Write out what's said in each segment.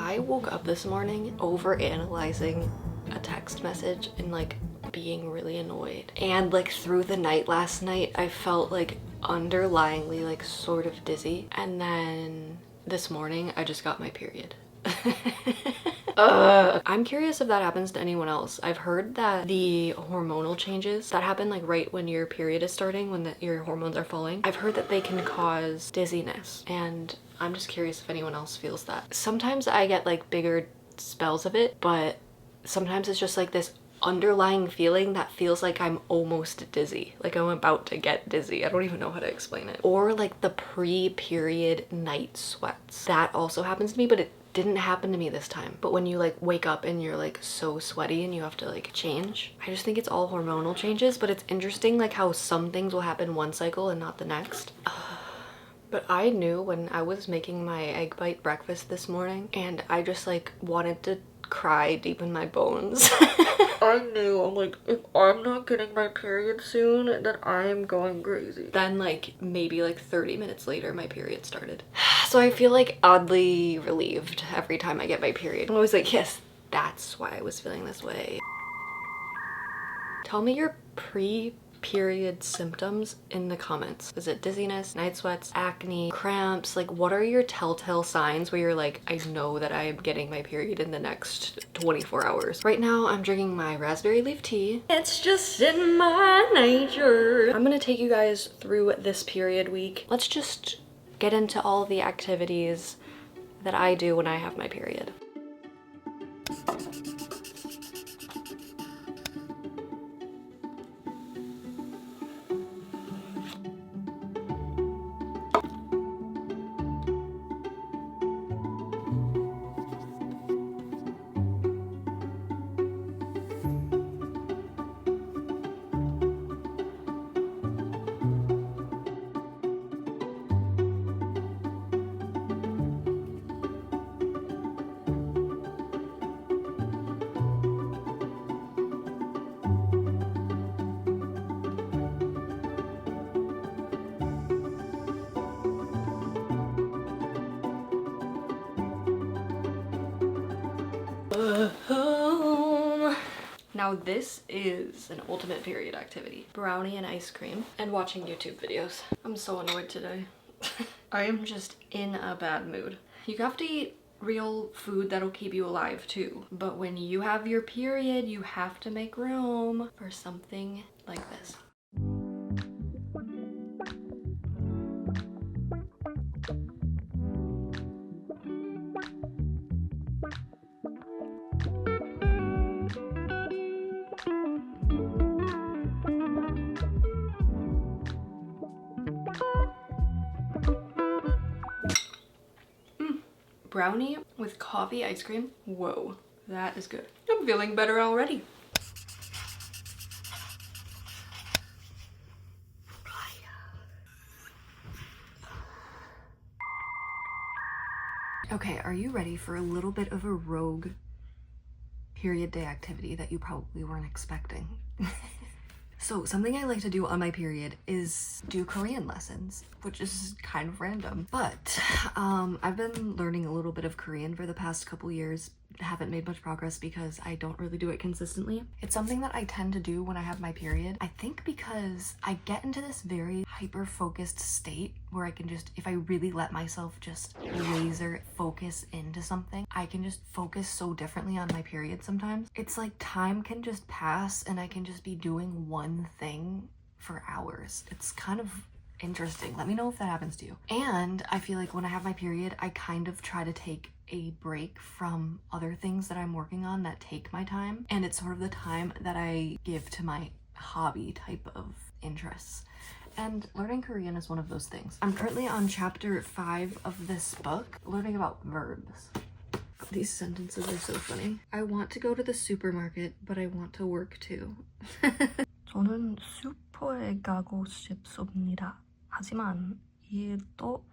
I woke up this morning over analyzing a text message and like being really annoyed. And like through the night last night, I felt like underlyingly like sort of dizzy. And then this morning, I just got my period. I'm curious if that happens to anyone else. I've heard that the hormonal changes that happen like right when your period is starting, when your hormones are falling, I've heard that they can cause dizziness, and I'm just curious if anyone else feels that. Sometimes I get like bigger spells of it, but sometimes it's just like this underlying feeling that feels like I'm almost dizzy, like I'm about to get dizzy. I don't even know how to explain it. Or like the pre-period night sweats. That also happens to me, but it didn't happen to me this time. But when you like wake up and you're like so sweaty and you have to like change, I just think it's all hormonal changes. But it's interesting like how some things will happen one cycle and not the next. But I knew when I was making my egg bite breakfast this morning, and I just like wanted to cry deep in my bones. I knew, I'm like, if I'm not getting my period soon, then I am going crazy. Then like maybe like 30 minutes later, my period started. So I feel like oddly relieved every time I get my period. I'm always like, yes, that's why I was feeling this way. Tell me your pre-period symptoms in the comments. Is it dizziness, night sweats, acne, cramps? Like what are your telltale signs where you're like, I know that I am getting my period in the next 24 hours. Right now I'm drinking my raspberry leaf tea. It's just in my nature. I'm gonna take you guys through this period week. Let's just get into all the activities that I do when I have my period. Now this is an ultimate period activity. Brownie and ice cream and watching YouTube videos. I'm so annoyed today. I am just in a bad mood. You have to eat real food that'll keep you alive too. But when you have your period, you have to make room for something like this. Brownie with coffee ice cream. Whoa, that is good. I'm feeling better already. Okay, are you ready for a little bit of a rogue period day activity that you probably weren't expecting? So something I like to do on my period is do Korean lessons, which is kind of random. But I've been learning a little bit of Korean for the past couple years. Haven't made much progress because I don't really do it consistently. It's something that I tend to do when I have my period. I think because I get into this very hyper-focused state where I can just, if I really let myself just laser focus into something, I can just focus so differently on my period sometimes. It's like time can just pass and I can just be doing one thing for hours. It's kind of interesting. Let me know if that happens to you. And I feel like when I have my period, I kind of try to take a break from other things that I'm working on that take my time. And it's sort of the time that I give to my hobby type of interests. And learning Korean is one of those things. I'm currently on chapter 5 of this book, learning about verbs. These sentences are so funny. I want to go to the supermarket, but I want to work too. 저는 슈퍼에 가고 싶습니다. 하지만 일도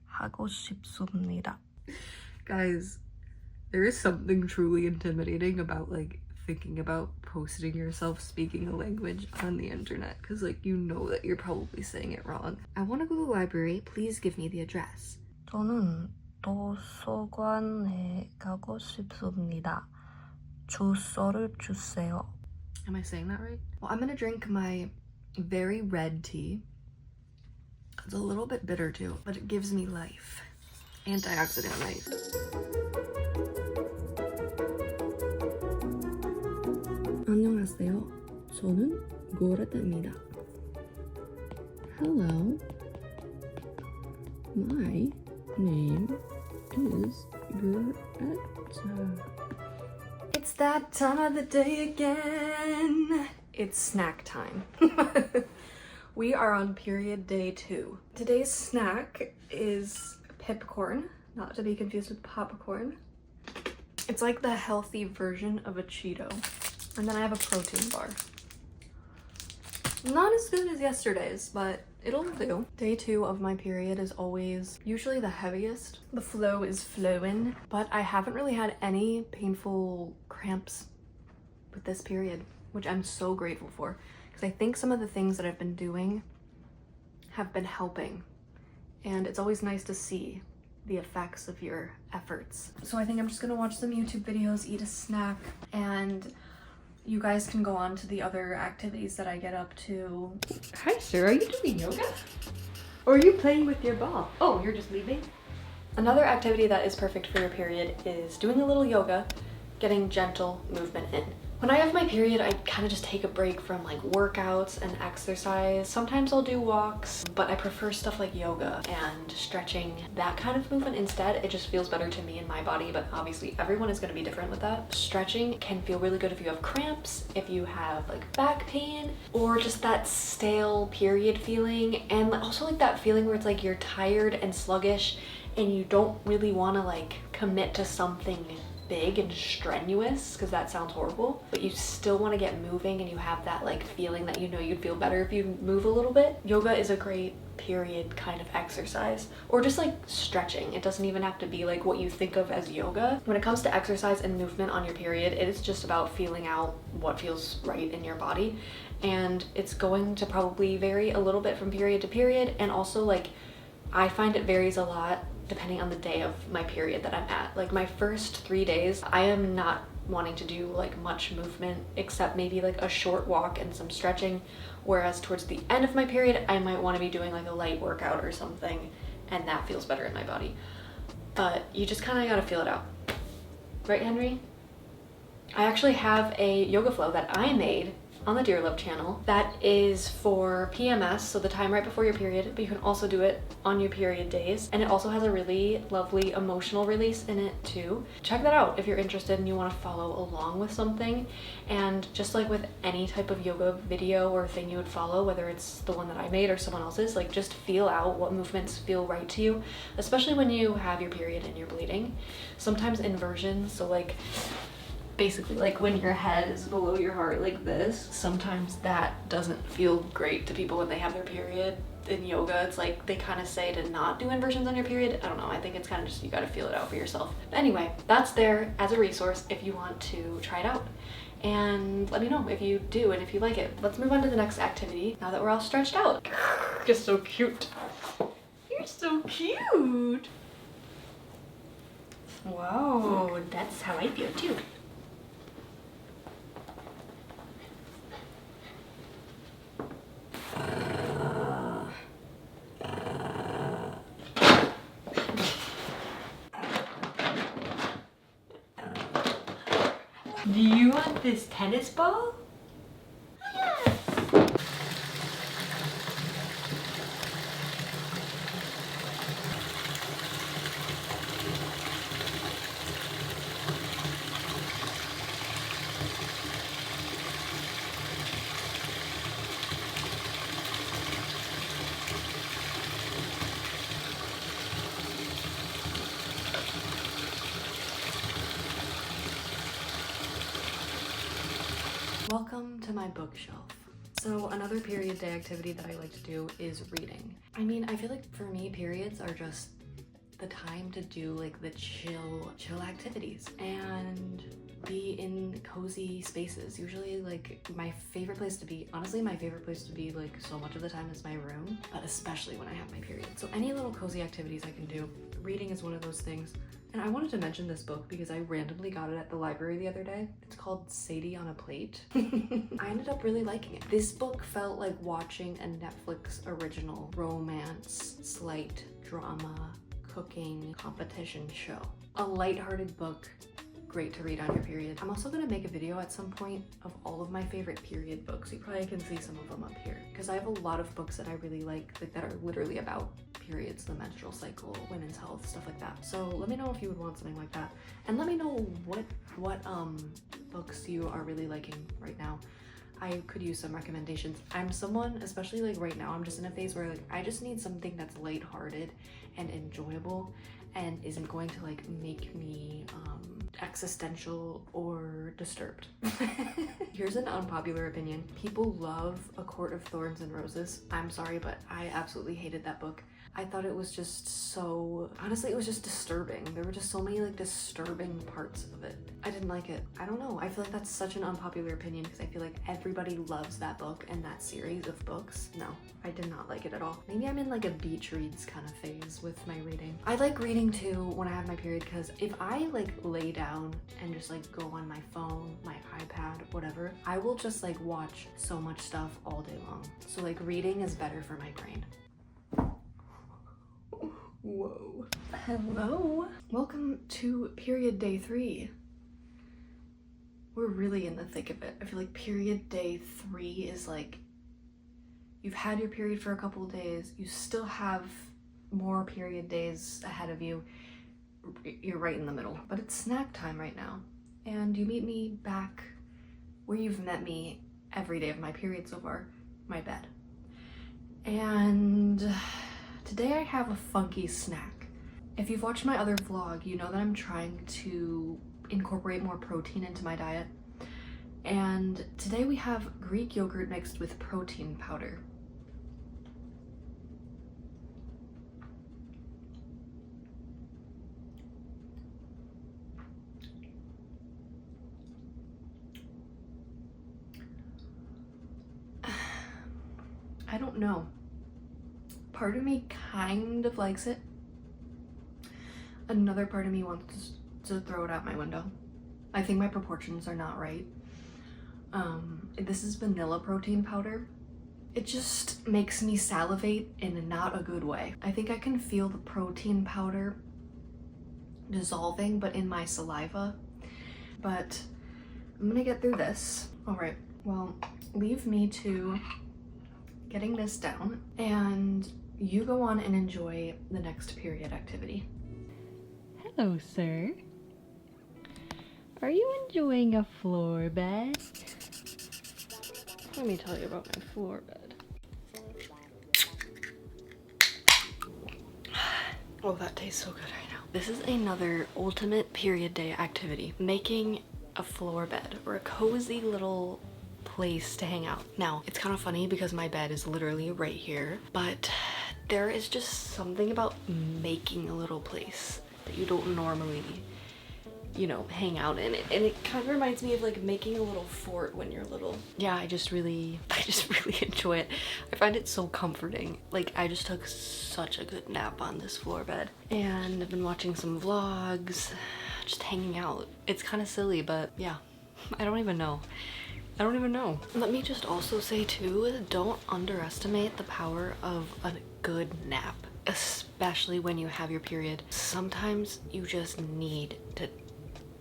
하고 싶습니다. Guys, there is something truly intimidating about like thinking about posting yourself speaking a language on the internet, because like you know that you're probably saying it wrong. I want to go to the library. Please give me the address. 저는 도서관에 가고 싶습니다. 주소를 주세요. Am I saying that right? Well, I'm gonna drink my very red tea. It's a little bit bitter too, but it gives me life. Antioxidant life. 안녕하세요. 저는 고레타입니다. Hello. My name is Greta. It's that time of the day again. It's snack time. We are on period day 2. Today's snack is pipcorn, not to be confused with popcorn. It's like the healthy version of a Cheeto. And then I have a protein bar. Not as good as yesterday's, but it'll do. Day 2 of my period is always usually the heaviest. The flow is flowing, but I haven't really had any painful cramps with this period, which I'm so grateful for. Because I think some of the things that I've been doing have been helping. And it's always nice to see the effects of your efforts. So I think I'm just gonna watch some YouTube videos, eat a snack, and you guys can go on to the other activities that I get up to. Hi sir, are you doing yoga? Or are you playing with your ball? Oh, you're just leaving? Another activity that is perfect for your period is doing a little yoga, getting gentle movement in. When I have my period, I kind of just take a break from like workouts and exercise. Sometimes I'll do walks, but I prefer stuff like yoga and stretching, that kind of movement instead. It just feels better to me and my body, but obviously everyone is going to be different with that. Stretching can feel really good if you have cramps, if you have like back pain, or just that stale period feeling, and also like that feeling where it's like you're tired and sluggish and you don't really want to like commit to something big and strenuous, because that sounds horrible, but you still want to get moving and you have that like feeling that you know you'd feel better if you move a little bit. Yoga is a great period kind of exercise, or just like stretching. It doesn't even have to be like what you think of as yoga. When it comes to exercise and movement on your period, it is just about feeling out what feels right in your body, and it's going to probably vary a little bit from period to period, and also like I find it varies a lot depending on the day of my period that I'm at. Like my first 3 days, I am not wanting to do like much movement except maybe like a short walk and some stretching, whereas towards the end of my period, I might want to be doing like a light workout or something, and that feels better in my body. But you just kind of gotta feel it out. Right, Henry? I actually have a yoga flow that I made on the Dear Love channel that is for PMS, so the time right before your period, but you can also do it on your period days, and it also has a really lovely emotional release in it too. Check that out if you're interested and you want to follow along with something. And just like with any type of yoga video or thing you would follow, whether it's the one that I made or someone else's, like just feel out what movements feel right to you, especially when you have your period and you're bleeding. Sometimes inversions, so like basically like when your head is below your heart like this, sometimes that doesn't feel great to people when they have their period. In yoga, it's like they kind of say to not do inversions on your period. I don't know, I think it's kind of just you gotta feel it out for yourself. But anyway, that's there as a resource if you want to try it out, and let me know if you do and if you like it. Let's move on to the next activity now that we're all stretched out. You're so cute. You're so cute. Wow, that's how I feel too. Do you want this tennis ball? Welcome to my bookshelf. So another period day activity that I like to do is reading. I mean, I feel like for me, periods are just the time to do like the chill activities and be in cozy spaces. Usually like my favorite place to be, honestly my favorite place to be like so much of the time is my room, but especially when I have my period. So any little cozy activities I can do. Reading is one of those things. And I wanted to mention this book because I randomly got it at the library the other day. It's called Sadie on a Plate. I ended up really liking it. This book felt like watching a Netflix original romance, slight drama, cooking competition show. A lighthearted book, great to read on your period. I'm also gonna make a video at some point of all of my favorite period books. You probably can see some of them up here because I have a lot of books that I really like that are literally about periods, the menstrual cycle, women's health, stuff like that. So let me know if you would want something like that, and let me know what books you are really liking right now. I could use some recommendations. I'm someone, especially like right now, I'm just in a phase where like I just need something that's lighthearted and enjoyable and isn't going to like make me existential or disturbed. Here's an unpopular opinion. People love A Court of Thorns and Roses. I'm sorry, but I absolutely hated that book. I thought it was just so, honestly, it was just disturbing. There were just so many like disturbing parts of it. I didn't like it. I don't know. I feel like that's such an unpopular opinion because I feel like everybody loves that book and that series of books. No, I did not like it at all. Maybe I'm in like a beach reads kind of phase with my reading. I like reading too when I have my period because if I like lay down and just like go on my phone, my iPad, whatever, I will just like watch so much stuff all day long. So like reading is better for my brain. Whoa. Hello. Welcome to period day 3. We're really in the thick of it. I feel like period day 3 is like, you've had your period for a couple of days, you still have more period days ahead of you. You're right in the middle, but it's snack time right now. And you meet me back where you've met me every day of my period so far, my bed. And today I have a funky snack. If you've watched my other vlog, you know that I'm trying to incorporate more protein into my diet. And today we have Greek yogurt mixed with protein powder. I don't know. Part of me kind of likes it. Another part of me wants to throw it out my window. I think my proportions are not right. This is vanilla protein powder. It just makes me salivate in not a good way. I think I can feel the protein powder dissolving, but in my saliva. But I'm gonna get through this. All right, well, leave me to getting this down, and you go on and enjoy the next period activity. Hello, sir. Are you enjoying a floor bed? Let me tell you about my floor bed. Oh, that tastes so good right now. This is another ultimate period day activity. Making a floor bed or a cozy little place to hang out. Now, it's kind of funny because my bed is literally right here, but there is just something about making a little place that you don't normally, you know, hang out in it. And it kind of reminds me of like making a little fort when you're little. Yeah, I just really enjoy it. I find it so comforting. Like, I just took such a good nap on this floor bed. And I've been watching some vlogs, just hanging out. It's kind of silly, but yeah, I don't even know. Let me just also say too, don't underestimate the power of a good nap, especially when you have your period. Sometimes you just need to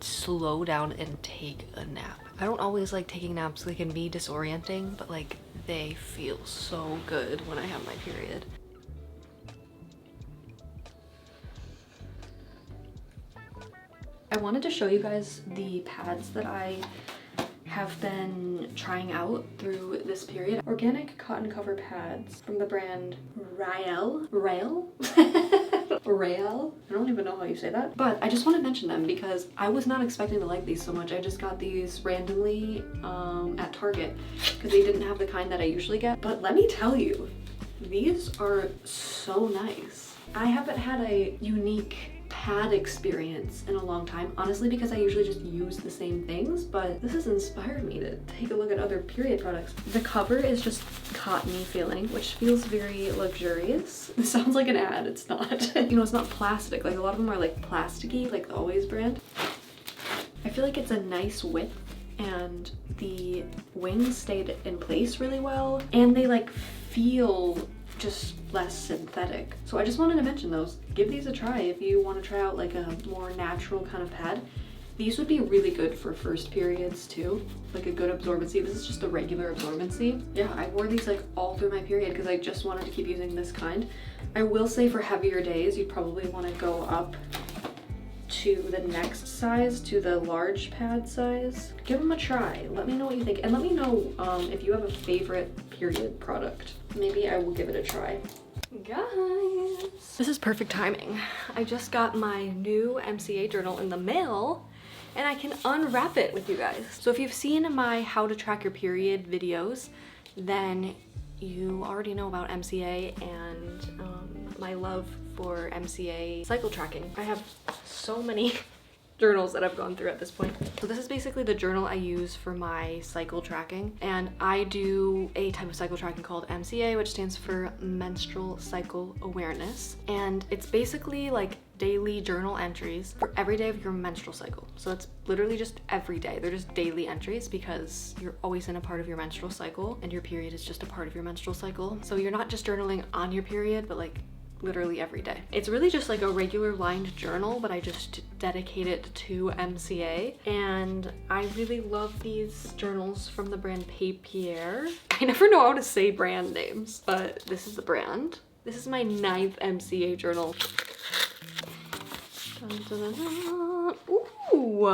slow down and take a nap. I don't always like taking naps. They can be disorienting, but like they feel so good when I have my period. I wanted to show you guys the pads that I have been trying out through this period. Organic cotton cover pads from the brand Rael? Rael? Rael? I don't even know how you say that. But I just want to mention them because I was not expecting to like these so much. I just got these randomly at Target because they didn't have the kind that I usually get. But let me tell you, these are so nice. I haven't had a unique pad experience in a long time, honestly, because I usually just use the same things, but this has inspired me to take a look at other period products. The cover is just cottony feeling, which feels very luxurious. It sounds like an ad, it's not. You know, it's not plastic. Like a lot of them are like plasticky, like the Always brand. I feel like it's a nice width and the wings stayed in place really well and they like feel just less synthetic. So I just wanted to mention those. Give these a try if you want to try out like a more natural kind of pad. These would be really good for first periods too, like a good absorbency. This is just a regular absorbency. Yeah, I wore these like all through my period because I just wanted to keep using this kind. I will say for heavier days, you probably want to go up to the next size, to the large pad size. Give them a try. Let me know what you think. And let me know if you have a favorite period product. Maybe I will give it a try. Guys, this is perfect timing. I just got my new MCA journal in the mail and I can unwrap it with you guys. So if you've seen my how to track your period videos, then you already know about MCA and my love for MCA cycle tracking. I have so many journals that I've gone through at this point. So this is basically the journal I use for my cycle tracking, and I do a type of cycle tracking called MCA, which stands for Menstrual Cycle Awareness, and it's basically like daily journal entries for every day of your menstrual cycle. So it's literally just every day. They're just daily entries because you're always in a part of your menstrual cycle and your period is just a part of your menstrual cycle. So you're not just journaling on your period, but like literally every day. It's really just like a regular lined journal, but I just dedicate it to MCA. And I really love these journals from the brand Papier. I never know how to say brand names, but this is the brand. This is my 9th MCA journal. Dun, dun, dun, dun. Ooh,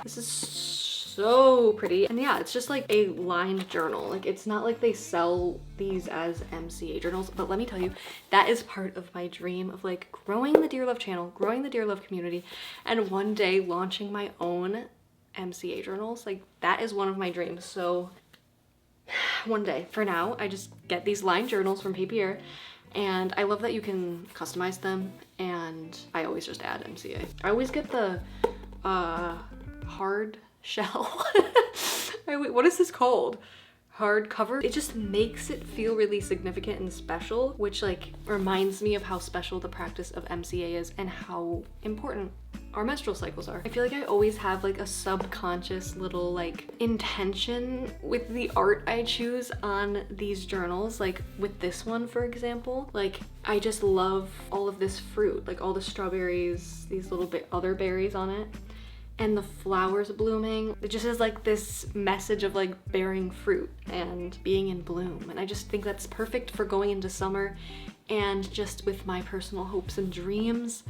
this is so pretty. And yeah, it's just like a lined journal. Like it's not like they sell these as MCA journals, but let me tell you, that is part of my dream of like growing the Dear Love channel, growing the Dear Love community, and one day launching my own MCA journals. Like that is one of my dreams. So one day. For now, I just get these lined journals from Papier, and I love that you can customize them, and I always just add MCA. I always get the hard shell. What is this called? Hard cover. It just makes it feel really significant and special, which like reminds me of how special the practice of MCA is and how important our menstrual cycles are. I feel like I always have like a subconscious little like intention with the art I choose on these journals. Like with this one, for example, like I just love all of this fruit, like all the strawberries, these little other berries on it, and the flowers blooming. It just is like this message of like bearing fruit and being in bloom. And I just think that's perfect for going into summer and just with my personal hopes and dreams.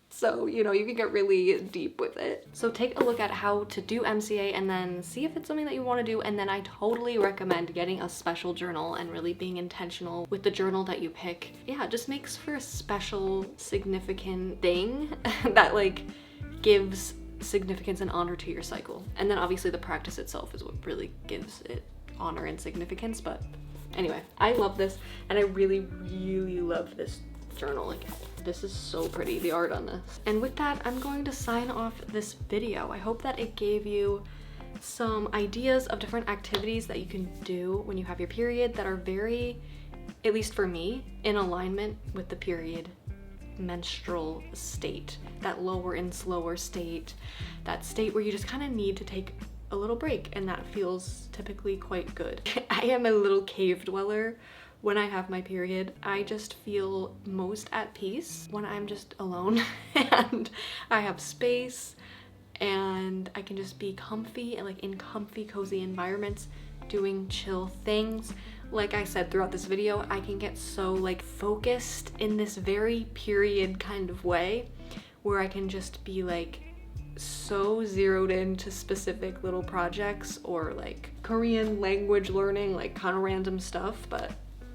So, you know, you can get really deep with it. So take a look at how to do MCA and then see if it's something that you want to do. And then I totally recommend getting a special journal and really being intentional with the journal that you pick. Yeah, it just makes for a special, significant thing that like gives significance and honor to your cycle. And then obviously the practice itself is what really gives it honor and significance. But anyway, I love this, and I really, really love this journal. Like, this is so pretty, the art on this. And with that, I'm going to sign off this video. I hope that it gave you some ideas of different activities that you can do when you have your period that are very, at least for me, in alignment with the period menstrual state, that lower and slower state, that state where you just kind of need to take a little break, and that feels typically quite good. I am a little cave dweller when I have my period. I just feel most at peace when I'm just alone and I have space and I can just be comfy and like in comfy, cozy environments doing chill things. Like I said throughout this video, I can get so like focused in this very period kind of way where I can just be like so zeroed into specific little projects or like Korean language learning, like kind of random stuff, but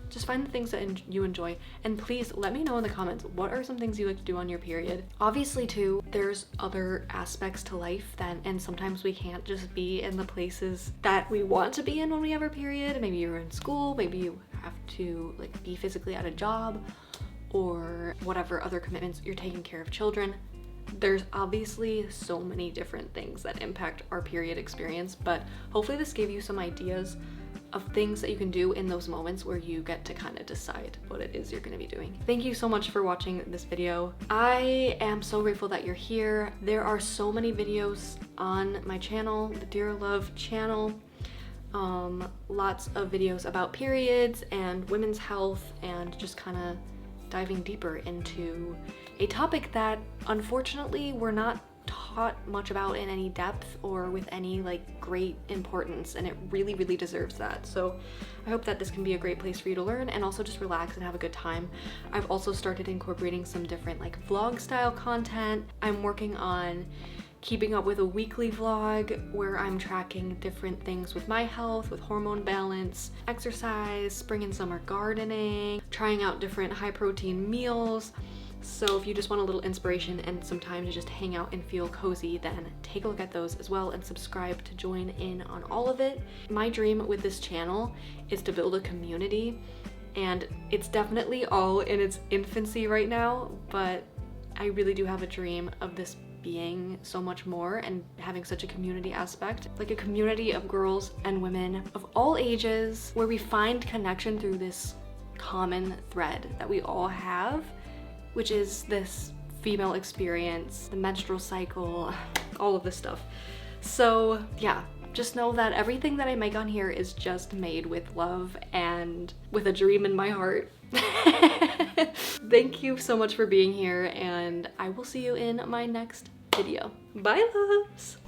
just find the things that you enjoy. And please let me know in the comments, what are some things you like to do on your period? Obviously too, there's other aspects to life and sometimes we can't just be in the places that we want to be in when we have our period. Maybe you're in school, maybe you have to like be physically at a job, or whatever other commitments, you're taking care of children. There's obviously so many different things that impact our period experience, but hopefully this gave you some ideas of things that you can do in those moments where you get to kind of decide what it is you're going to be doing. Thank you so much for watching this video. I am so grateful that you're here. There are so many videos on my channel, the Dear Love channel. Lots of videos about periods and women's health and just kind of diving deeper into a topic that unfortunately we're not taught much about in any depth or with any like great importance, and it really deserves that. So I hope that this can be a great place for you to learn and also just relax and have a good time. I've also started incorporating some different like vlog style content. I'm working on keeping up with a weekly vlog where I'm tracking different things with my health, with hormone balance, exercise, spring and summer gardening, trying out different high protein meals. So if you just want a little inspiration and some time to just hang out and feel cozy, then take a look at those as well and subscribe to join in on all of it. My dream with this channel is to build a community, and it's definitely all in its infancy right now, but I really do have a dream of this being so much more and having such a community aspect, like a community of girls and women of all ages where we find connection through this common thread that we all have, which is this female experience, the menstrual cycle, all of this stuff. So yeah, just know that everything that I make on here is just made with love and with a dream in my heart. Thank you so much for being here, and I will see you in my next video. Bye, loves!